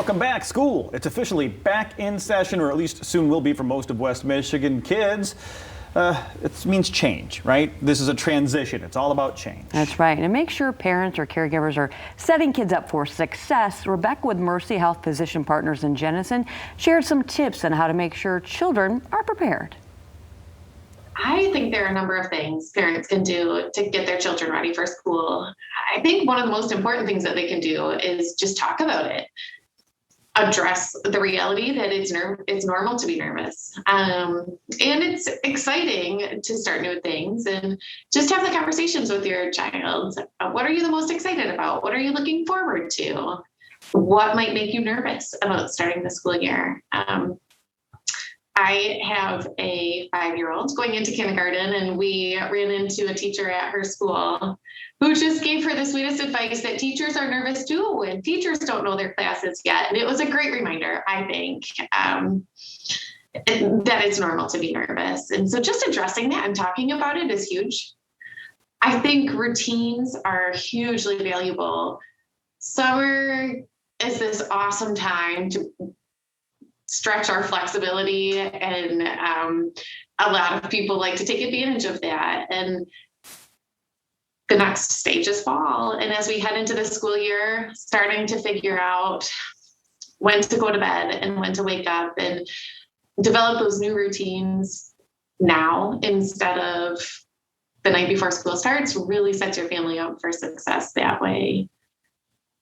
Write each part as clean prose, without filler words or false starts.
Welcome back. School. It's officially back in session, or at least soon will be for most of West Michigan kids. It means change, right? This is a transition. It's all about change. That's right. And make sure parents or caregivers are setting kids up for success. Rebecca with Mercy Health Physician Partners in Jenison shared some tips on how to make sure children are prepared. I think there are a number of things parents can do to get their children ready for school. I think one of the most important things that they can do is just talk about it. Address the reality that it's normal to be nervous. And it's exciting to start new things, and just have the conversations with your child. What are you the most excited about? What are you looking forward to? What might make you nervous about starting the school year? I have a 5-year-old going into kindergarten, and we ran into a teacher at her school who just gave her the sweetest advice that teachers are nervous too, and teachers don't know their classes yet. And it was a great reminder, I think, that it's normal to be nervous. And so just addressing that and talking about it is huge. I think routines are hugely valuable. Summer is this awesome time to stretch our flexibility, and a lot of people like to take advantage of that. And the next stage is fall. And as we head into the school year, starting to figure out when to go to bed and when to wake up, and develop those new routines now instead of the night before school starts really sets your family up for success that way.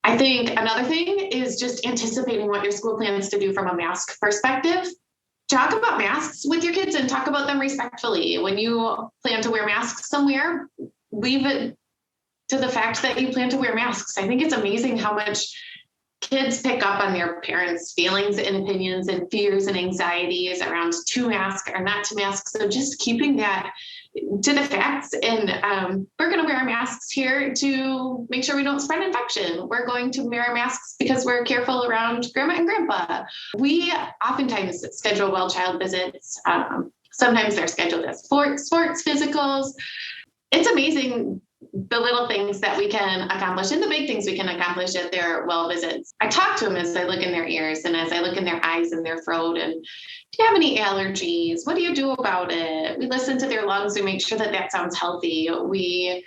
I think another thing is just anticipating what your school plans to do from a mask perspective. Talk about masks with your kids and talk about them respectfully. When you plan to wear masks somewhere, leave it to the fact that you plan to wear masks. I think it's amazing how much kids pick up on their parents' feelings and opinions and fears and anxieties around to mask or not to mask. So just keeping that to the facts, and we're going to wear our masks here to make sure we don't spread infection. We're going to wear our masks because we're careful around grandma and grandpa. We oftentimes schedule well child visits. Sometimes they're scheduled as sports physicals. It's amazing the little things that we can accomplish and the big things we can accomplish at their well visits. I talk to them as I look in their ears and as I look in their eyes and their throat. And do you have any allergies? What do you do about it? We listen to their lungs. We make sure that that sounds healthy. We,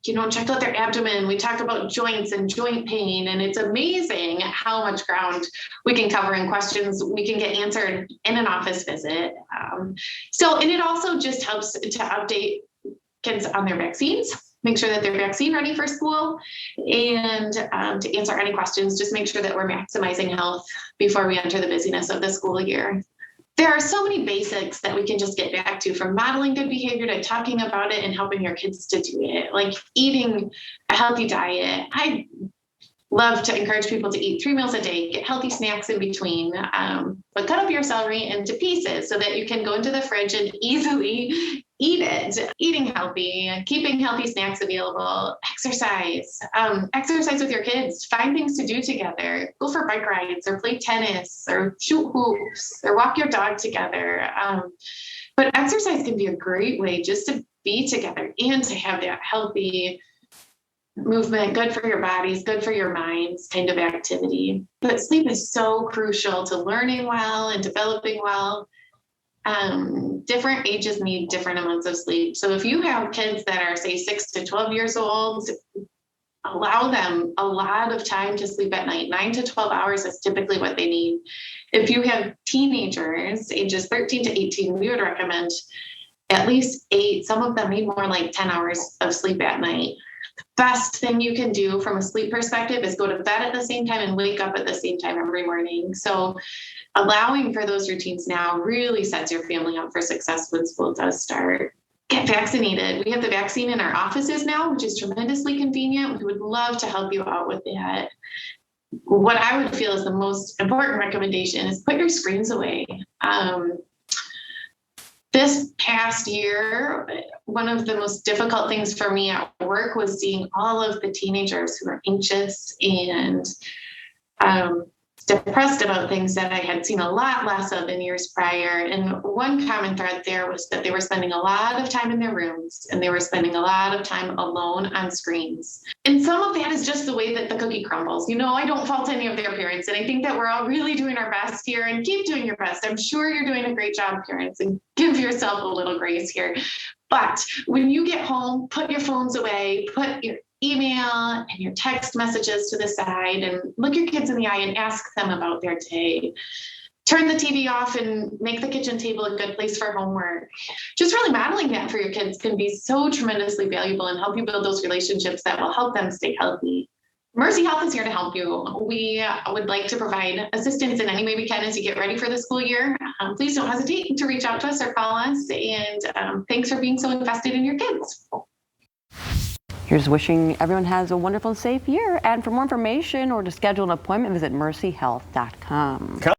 check out their abdomen. We talk about joints and joint pain. And it's amazing how much ground we can cover and questions we can get answered in an office visit. And it also just helps to update kids on their vaccines. Make sure that they're vaccine ready for school, and to answer any questions, just make sure that we're maximizing health before we enter the busyness of the school year. There are so many basics that we can just get back to, from modeling good behavior to talking about it and helping your kids to do it, like eating a healthy diet. I love to encourage people to eat 3 meals a day, get healthy snacks in between, but cut up your celery into pieces so that you can go into the fridge and easily eat it. Eating healthy, keeping healthy snacks available, exercise with your kids, find things to do together, go for bike rides or play tennis or shoot hoops or walk your dog together. But exercise can be a great way just to be together and to have that healthy movement, good for your bodies, good for your minds kind of activity. But sleep is so crucial to learning well and developing well. Different ages need different amounts of sleep. So if you have kids that are, say, 6 to 12 years old, allow them a lot of time to sleep at night. 9 to 12 hours is typically what they need. If you have teenagers, ages 13 to 18, we would recommend at least 8. Some of them need more like 10 hours of sleep at night. The best thing you can do from a sleep perspective is go to bed at the same time and wake up at the same time every morning. So allowing for those routines now really sets your family up for success when school does start. Get vaccinated. We have the vaccine in our offices now, which is tremendously convenient. We would love to help you out with that. What I would feel is the most important recommendation is put your screens away. This past year, one of the most difficult things for me at work was seeing all of the teenagers who are anxious and depressed about things that I had seen a lot less of in years prior. And one common thread there was that they were spending a lot of time in their rooms and they were spending a lot of time alone on screens. And some of that is just the way that the cookie crumbles. You know, I don't fault any of their parents. And I think that we're all really doing our best here, and keep doing your best. I'm sure you're doing a great job, parents, and give yourself a little grace here. But when you get home, put your phones away, put your email and your text messages to the side, and look your kids in the eye and ask them about their day. Turn the TV off and make the kitchen table a good place for homework. Just really modeling that for your kids can be so tremendously valuable and help you build those relationships that will help them stay healthy. Mercy Health is here to help you. We would like to provide assistance in any way we can as you get ready for the school year. Please don't hesitate to reach out to us or call us. And thanks for being so invested in your kids. Here's wishing everyone has a wonderful and safe year. And for more information or to schedule an appointment, visit mercyhealth.com.